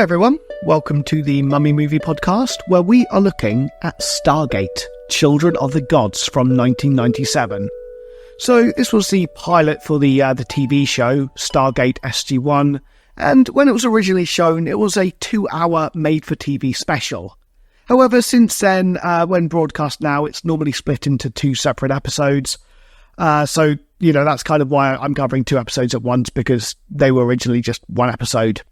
Hi everyone, welcome to the Mummy Movie Podcast, where we are looking at Stargate, Children of the Gods from 1997. So this was the pilot for the TV show, Stargate SG1, and when it was originally shown, it was a 2-hour made-for-TV special. However, since then, when broadcast now, it's normally split into 2 separate episodes. So, that's kind of why I'm covering 2 episodes at once, because they were originally just 1 episode.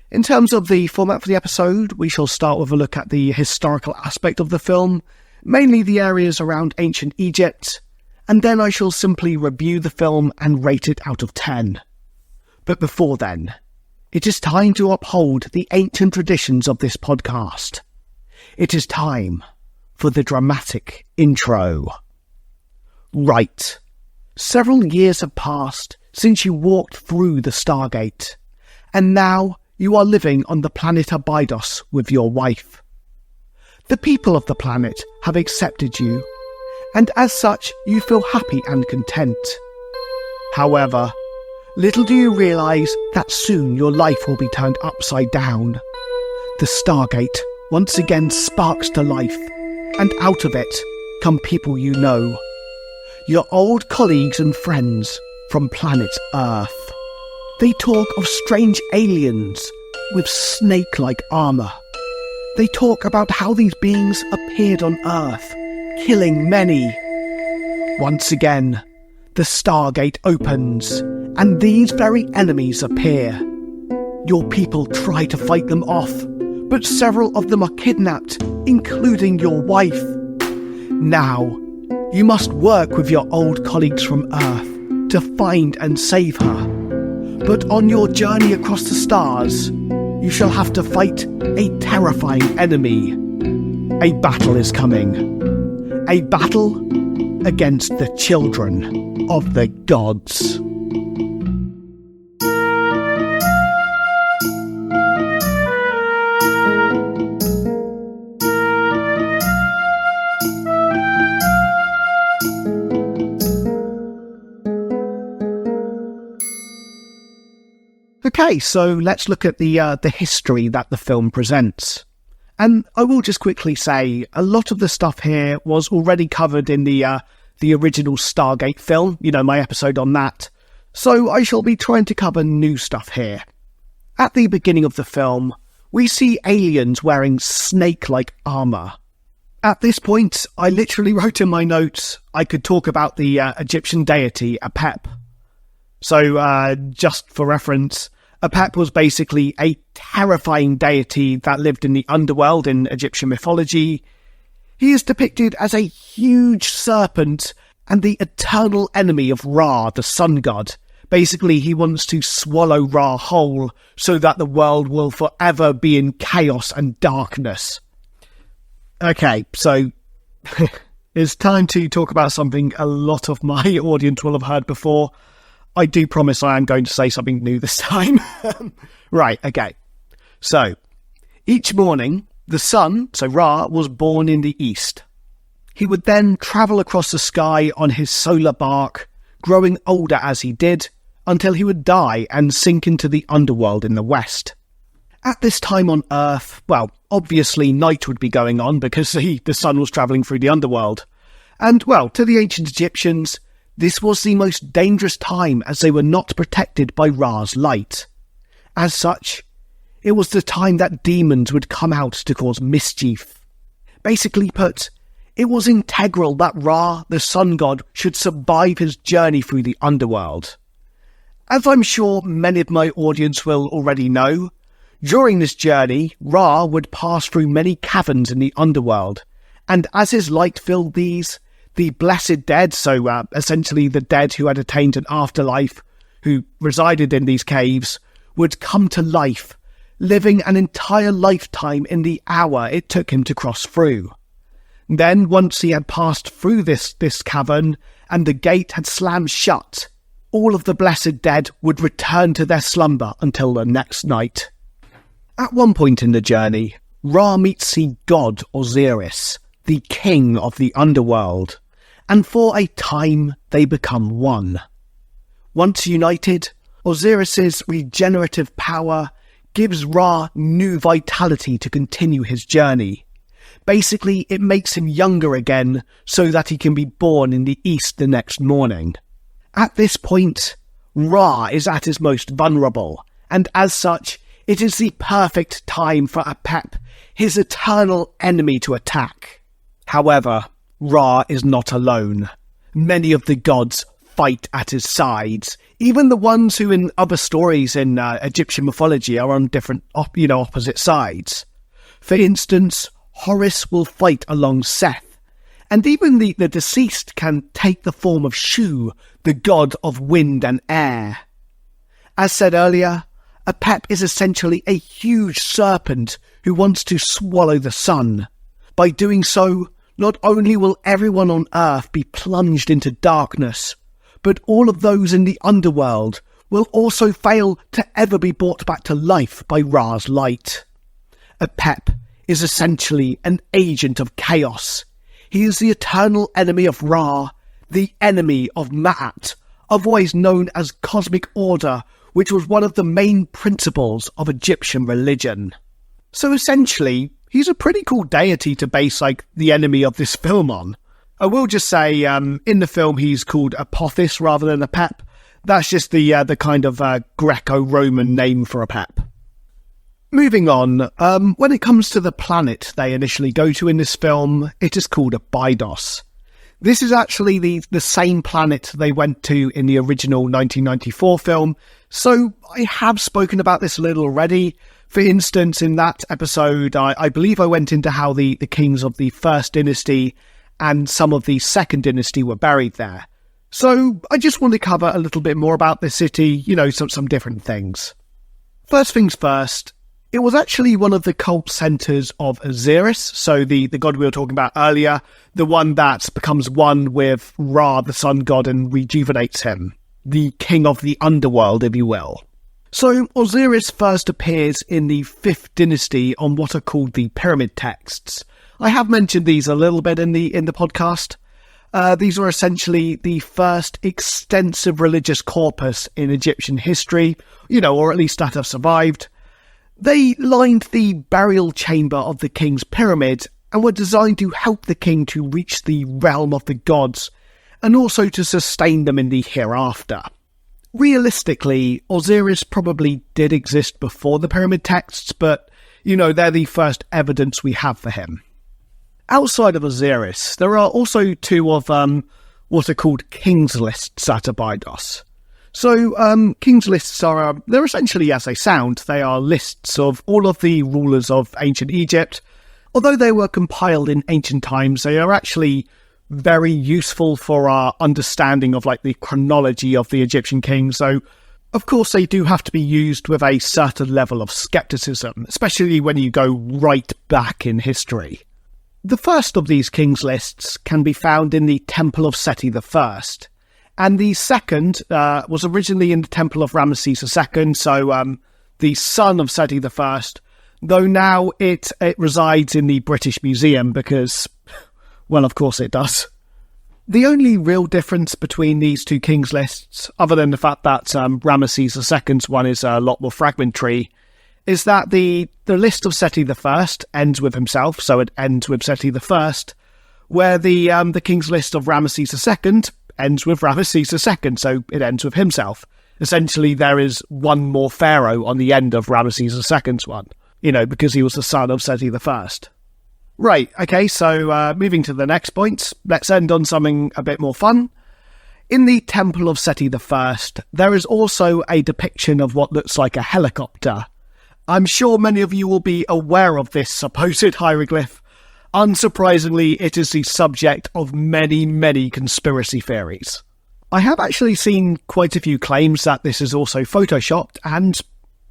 In terms of the format for the episode, we shall start with a look at the historical aspect of the film, mainly the areas around ancient Egypt, and then I shall simply review the film and rate it out of 10. But before then, it is time to uphold the ancient traditions of this podcast. It is time for the dramatic intro. Right. Several years have passed since you walked through the Stargate, and now you are living on the planet Abydos with your wife. The people of the planet have accepted you, and as such you feel happy and content. However, little do you realise that soon your life will be turned upside down. The Stargate once again sparks to life, and out of it come people you know. Your old colleagues and friends from planet Earth. They talk of strange aliens with snake-like armour. They talk about how these beings appeared on Earth, killing many. Once again, the Stargate opens, and these very enemies appear. Your people try to fight them off, but several of them are kidnapped, including your wife. Now, you must work with your old colleagues from Earth to find and save her. But on your journey across the stars, you shall have to fight a terrifying enemy. A battle is coming. A battle against the children of the gods. Okay, so let's look at the history that the film presents. And I will just quickly say, a lot of the stuff here was already covered in the original Stargate film, my episode on that. So I shall be trying to cover new stuff here. At the beginning of the film, we see aliens wearing snake-like armour. At this point, I literally wrote in my notes I could talk about the Egyptian deity Apep. So just for reference, Apep was basically a terrifying deity that lived in the underworld in Egyptian mythology. He is depicted as a huge serpent and the eternal enemy of Ra, the sun god. Basically, he wants to swallow Ra whole so that the world will forever be in chaos and darkness. Okay, so it's time to talk about something a lot of my audience will have heard before. I do promise I am going to say something new this time. Right, okay. So, each morning, the sun, so Ra, was born in the east. He would then travel across the sky on his solar bark, growing older as he did, until he would die and sink into the underworld in the west. At this time on Earth, well, obviously night would be going on because the sun was travelling through the underworld. And, well, to the ancient Egyptians, this was the most dangerous time as they were not protected by Ra's light. As such, it was the time that demons would come out to cause mischief. Basically put, it was integral that Ra, the sun god, should survive his journey through the underworld. As I'm sure many of my audience will already know, during this journey, Ra would pass through many caverns in the underworld, and as his light filled these, the blessed dead, so essentially the dead who had attained an afterlife, who resided in these caves, would come to life, living an entire lifetime in the hour it took him to cross through. Then, once he had passed through this cavern, and the gate had slammed shut, all of the blessed dead would return to their slumber until the next night. At one point in the journey, Ra meets the god Osiris, the king of the underworld, and for a time they become one. Once united, Osiris's regenerative power gives Ra new vitality to continue his journey. Basically, it makes him younger again so that he can be born in the east the next morning. At this point, Ra is at his most vulnerable, and as such, it is the perfect time for Apep, his eternal enemy, to attack. However, Ra is not alone. Many of the gods fight at his sides, even the ones who in other stories in Egyptian mythology are on different, opposite sides. For instance, Horus will fight along Seth, and even the deceased can take the form of Shu, the god of wind and air. As said earlier, Apep is essentially a huge serpent who wants to swallow the sun. By doing so, not only will everyone on Earth be plunged into darkness, but all of those in the underworld will also fail to ever be brought back to life by Ra's light. Apep is essentially an agent of chaos. He is the eternal enemy of Ra, the enemy of Ma'at, otherwise known as cosmic order, which was one of the main principles of Egyptian religion. So essentially, he's a pretty cool deity to base the enemy of this film on. I will just say, in the film he's called Apophis rather than Apep. That's just the kind of Greco-Roman name for Apep. Moving on, when it comes to the planet they initially go to in this film, it is called Abydos. This is actually the same planet they went to in the original 1994 film, so I have spoken about this a little already. For instance, in that episode, I believe I went into how the kings of the First Dynasty and some of the Second Dynasty were buried there. So I just want to cover a little bit more about the city, some different things. First things first, it was actually one of the cult centres of Osiris, so the god we were talking about earlier, the one that becomes one with Ra, the sun god, and rejuvenates him. The king of the underworld, if you will. So Osiris first appears in the 5th dynasty on what are called the pyramid texts. I have mentioned these a little bit in the podcast. These were essentially the first extensive religious corpus in Egyptian history, or at least that have survived. They lined the burial chamber of the king's pyramid and were designed to help the king to reach the realm of the gods and also to sustain them in the hereafter. Realistically, Osiris probably did exist before the pyramid texts, but, they're the first evidence we have for him. Outside of Osiris, there are also two of what are called king's lists at Abydos. So, king's lists they're essentially as they sound. They are lists of all of the rulers of ancient Egypt. Although they were compiled in ancient times, they are actually very useful for our understanding of the chronology of the Egyptian kings. So, of course, they do have to be used with a certain level of skepticism, especially when you go right back in history. The first of these kings lists can be found in the Temple of Seti I, and the second was originally in the Temple of Ramesses II, so the son of Seti I, though now it resides in the British Museum because, well, of course it does. The only real difference between these two kings lists, other than the fact that Ramesses II's one is a lot more fragmentary, is that the list of Seti I ends with himself, so it ends with Seti I, where the king's list of Ramesses II ends with Ramesses II, so it ends with himself. Essentially, there is one more pharaoh on the end of Ramesses II's one, because he was the son of Seti I. Right, okay, so moving to the next point, let's end on something a bit more fun. In the Temple of Seti I, there is also a depiction of what looks like a helicopter. I'm sure many of you will be aware of this supposed hieroglyph. Unsurprisingly, it is the subject of many, many conspiracy theories. I have actually seen quite a few claims that this is also photoshopped, and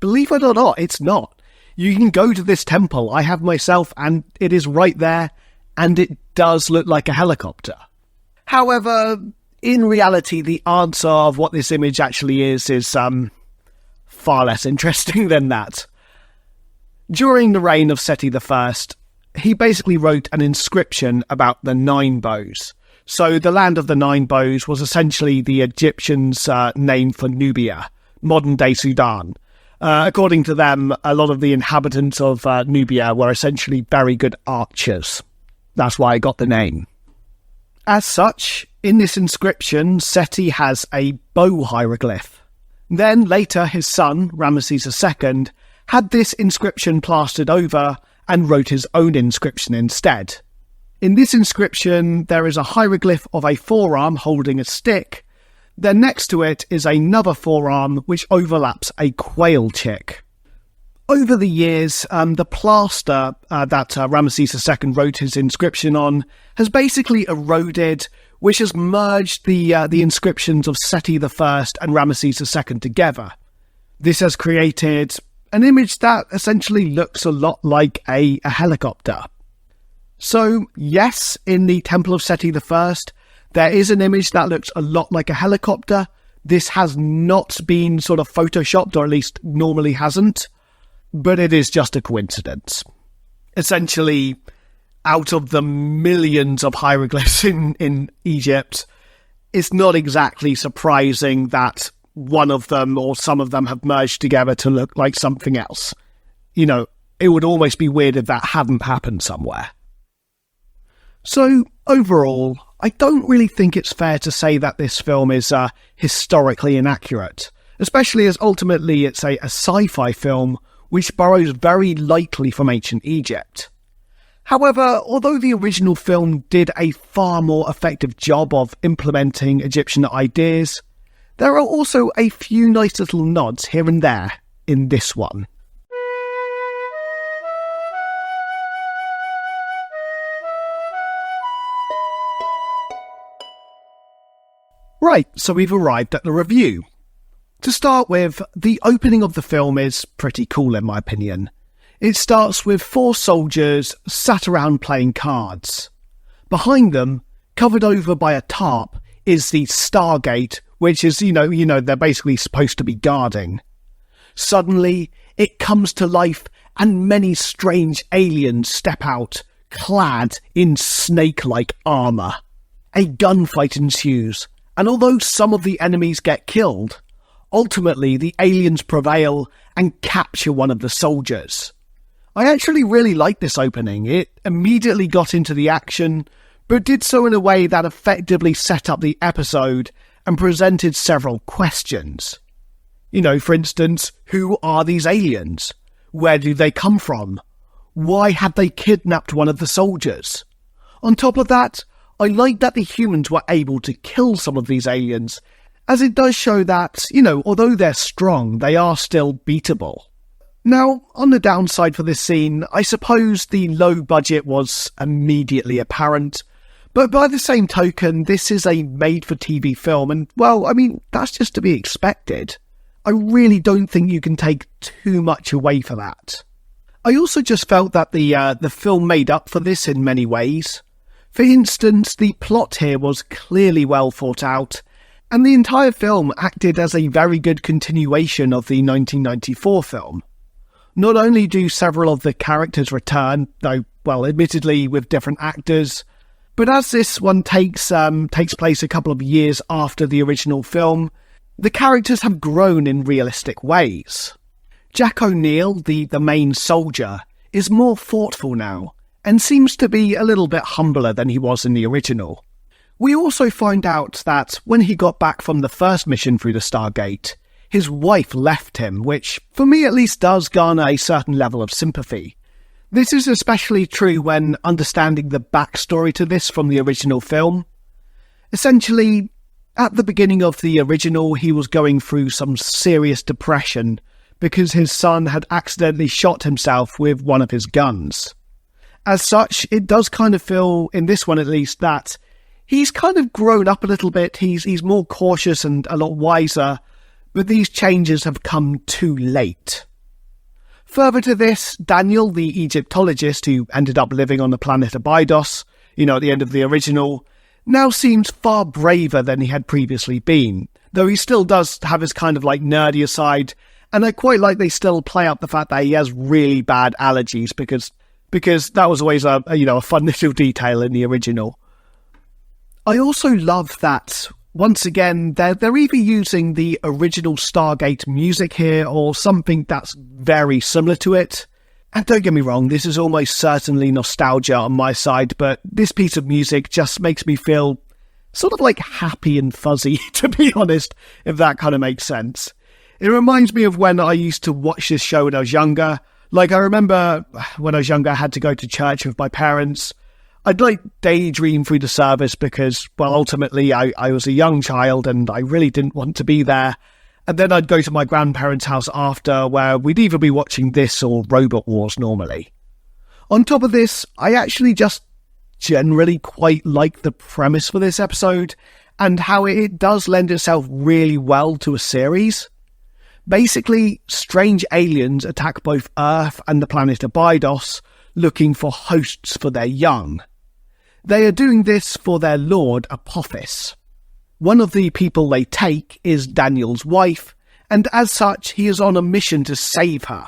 believe it or not, it's not. You can go to this temple, I have myself, and it is right there, and it does look like a helicopter. However, in reality, the answer of what this image actually is far less interesting than that. During the reign of Seti I, he basically wrote an inscription about the Nine Bows. So the land of the Nine Bows was essentially the Egyptians' name for Nubia, modern-day Sudan. According to them, a lot of the inhabitants of Nubia were essentially very good archers. That's why I got the name. As such, in this inscription, Seti has a bow hieroglyph. Then later his son, Ramesses II, had this inscription plastered over and wrote his own inscription instead. In this inscription, there is a hieroglyph of a forearm holding a stick. Then next to it is another forearm which overlaps a quail chick. Over the years, the plaster that Ramesses II wrote his inscription on has basically eroded, which has merged the inscriptions of Seti I and Ramesses II together. This has created an image that essentially looks a lot like a helicopter. So, yes, in the Temple of Seti I, there is an image that looks a lot like a helicopter. This has not been sort of photoshopped, or at least normally hasn't, but it is just a coincidence. Essentially, out of the millions of hieroglyphs in Egypt, it's not exactly surprising that one of them or some of them have merged together to look like something else. You know, it would almost be weird if that hadn't happened somewhere. So, overall, I don't really think it's fair to say that this film is historically inaccurate, especially as ultimately it's a sci-fi film which borrows very lightly from ancient Egypt. However, although the original film did a far more effective job of implementing Egyptian ideas, there are also a few nice little nods here and there in this one. Right, so we've arrived at the review. To start with, the opening of the film is pretty cool in my opinion. It starts with 4 soldiers sat around playing cards. Behind them, covered over by a tarp, is the Stargate, which is, you know, they're basically supposed to be guarding. Suddenly, it comes to life and many strange aliens step out, clad in snake-like armour. A gunfight ensues, and although some of the enemies get killed, ultimately the aliens prevail and capture one of the soldiers. I actually really liked this opening. It immediately got into the action, but did so in a way that effectively set up the episode and presented several questions. You know, for instance, who are these aliens? Where do they come from? Why had they kidnapped one of the soldiers? On top of that, I like that the humans were able to kill some of these aliens, as it does show that, you know, although they're strong, they are still beatable. Now, on the downside for this scene, I suppose the low budget was immediately apparent, but by the same token, this is a made-for-TV film, and, well, I mean, that's just to be expected. I really don't think you can take too much away for that. I also just felt that the film made up for this in many ways. For instance, the plot here was clearly well thought out, and the entire film acted as a very good continuation of the 1994 film. Not only do several of the characters return, though, well, admittedly with different actors, but as this one takes place a couple of years after the original film, the characters have grown in realistic ways. Jack O'Neill, the main soldier, is more thoughtful now, and seems to be a little bit humbler than he was in the original. We also find out that when he got back from the first mission through the Stargate, his wife left him, which, for me at least, does garner a certain level of sympathy. This is especially true when understanding the backstory to this from the original film. Essentially, at the beginning of the original, he was going through some serious depression because his son had accidentally shot himself with one of his guns. As such, it does kind of feel, in this one at least, that he's kind of grown up a little bit, he's more cautious and a lot wiser, but these changes have come too late. Further to this, Daniel, the Egyptologist who ended up living on the planet Abydos, at the end of the original, now seems far braver than he had previously been, though he still does have his kind of nerdier side, and I quite like they still play up the fact that he has really bad allergies, because that was always a fun little detail in the original. I also love that Once again, they're either using the original Stargate music here or something that's very similar to it. And don't get me wrong, this is almost certainly nostalgia on my side, but this piece of music just makes me feel sort of like happy and fuzzy, to be honest, if that kind of makes sense. It reminds me of when I used to watch this show when I was younger. Like, I remember when I was younger, I had to go to church with my parents. I'd like daydream through the service because, well, ultimately I was a young child and I really didn't want to be there. And then I'd go to my grandparents' house after, where we'd either be watching this or Robot Wars normally. On top of this, I actually just generally quite like the premise for this episode and how it does lend itself really well to a series. Basically, strange aliens attack both Earth and the planet Abydos, looking for hosts for their young. They are doing this for their lord Apophis. One of the people they take is Daniel's wife, and as such he is on a mission to save her.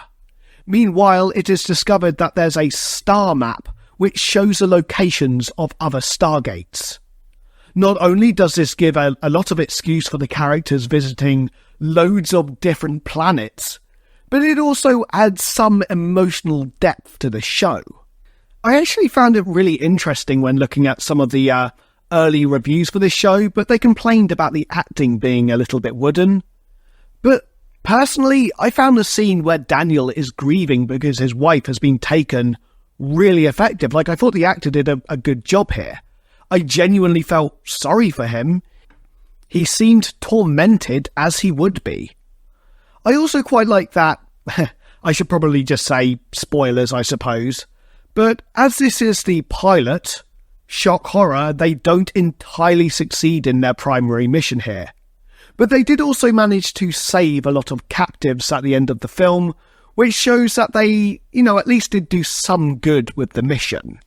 Meanwhile, it is discovered that there's a star map which shows the locations of other Stargates. Not only does this give a lot of excuse for the characters visiting loads of different planets, but it also adds some emotional depth to the show. I actually found it really interesting when looking at some of the early reviews for this show, but they complained about the acting being a little bit wooden. But personally, I found the scene where Daniel is grieving because his wife has been taken really effective. Like, I thought the actor did a good job here. I genuinely felt sorry for him. He seemed tormented, as he would be. I also quite like that, I should probably just say spoilers, I suppose, but as this is the pilot, shock horror, they don't entirely succeed in their primary mission here. But they did also manage to save a lot of captives at the end of the film, which shows that they, at least did do some good with the mission.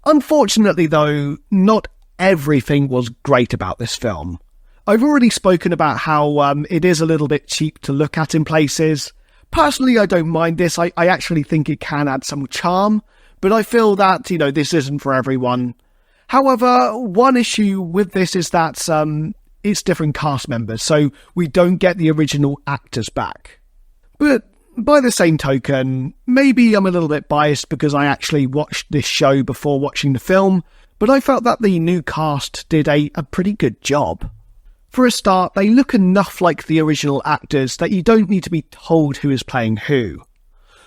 Unfortunately though, not everything was great about this film. I've already spoken about how it is a little bit cheap to look at in places. Personally, I don't mind this. I actually think it can add some charm, but I feel that, this isn't for everyone. However, one issue with this is that it's different cast members, so we don't get the original actors back. But by the same token, maybe I'm a little bit biased because I actually watched this show before watching the film, but I felt that the new cast did a pretty good job. For a start, they look enough like the original actors that you don't need to be told who is playing who.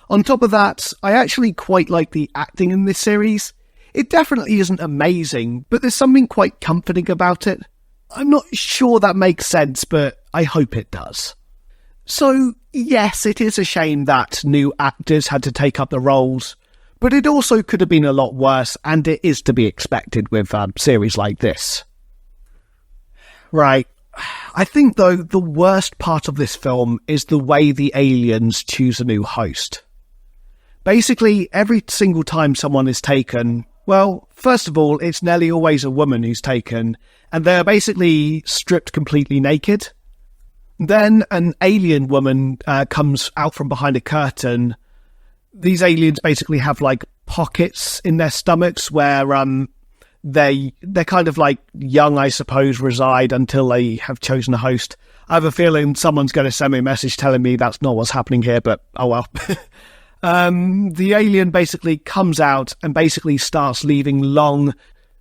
On top of that, I actually quite like the acting in this series. It definitely isn't amazing, but there's something quite comforting about it. I'm not sure that makes sense, but I hope it does. So, yes, it is a shame that new actors had to take up the roles, but it also could have been a lot worse, and it is to be expected with a series like this. Right. I think, though, the worst part of this film is the way the aliens choose a new host. Basically, every single time someone is taken, well, first of all, it's nearly always a woman who's taken, and they're basically stripped completely naked. Then an alien woman comes out from behind a curtain. These aliens basically have, like, pockets in their stomachs where they're kind of like young, I suppose, reside until they have chosen a host. I have a feeling someone's going to send me a message telling me that's not what's happening here, but oh well. The alien basically comes out and basically starts leaving long,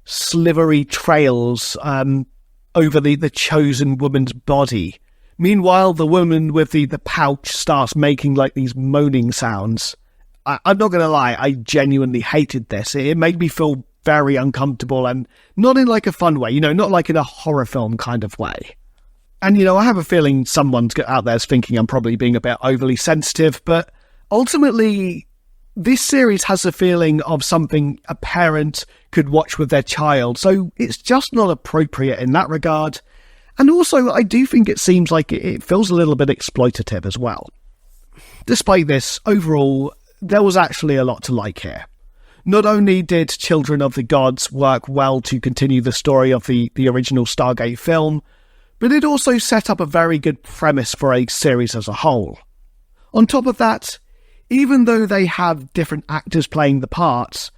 slivery trails over the chosen woman's body. Meanwhile, the woman with the pouch starts making like these moaning sounds. I'm not going to lie, I genuinely hated this. It made me feel very uncomfortable, and not in like a fun way, not like in a horror film kind of way. And, I have a feeling someone's out there's thinking I'm probably being a bit overly sensitive, but ultimately, this series has a feeling of something a parent could watch with their child, so it's just not appropriate in that regard. And also, I do think it seems like it feels a little bit exploitative as well. Despite this, overall, there was actually a lot to like here. Not only did Children of the Gods work well to continue the story of the original Stargate film, but it also set up a very good premise for a series as a whole. On top of that, even though they have different actors playing the parts,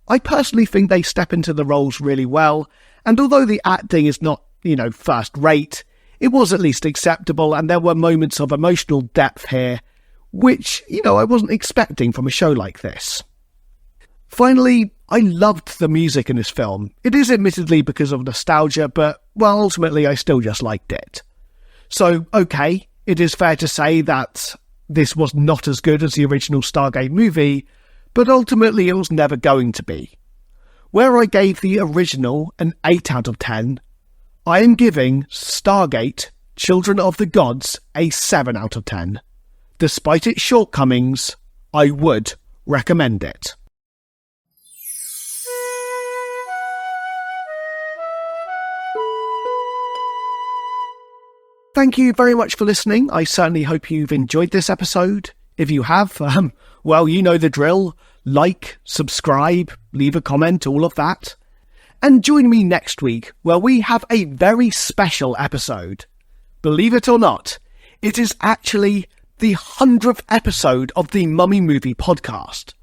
I personally think they step into the roles really well, and although the acting is not first rate. It was at least acceptable, and there were moments of emotional depth here, which, I wasn't expecting from a show like this. Finally, I loved the music in this film. It is admittedly because of nostalgia, but, well, ultimately I still just liked it. So, okay, it is fair to say that this was not as good as the original Stargate movie, but ultimately it was never going to be. Where I gave the original an 8 out of 10, I am giving Stargate Children of the Gods a 7 out of 10. Despite its shortcomings, I would recommend it. Thank you very much for listening. I certainly hope you've enjoyed this episode. If you have, well, you know the drill. Like, subscribe, leave a comment, all of that. And join me next week where we have a very special episode. Believe it or not, it is actually the 100th episode of the Mummy Movie podcast.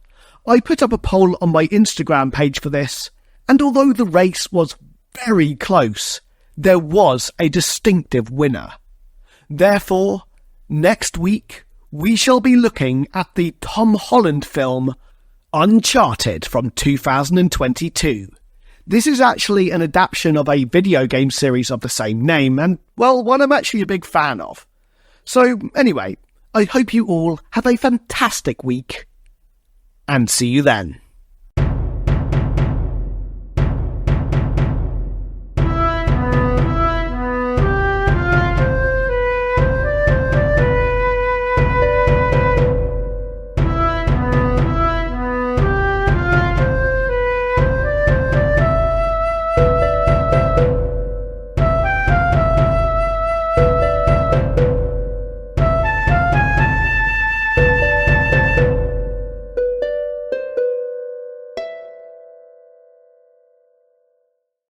I put up a poll on my Instagram page for this, and although the race was very close, there was a distinctive winner. Therefore, next week, we shall be looking at the Tom Holland film Uncharted from 2022. This is actually an adaptation of a video game series of the same name, and, well, one I'm actually a big fan of. So, anyway, I hope you all have a fantastic week, and see you then.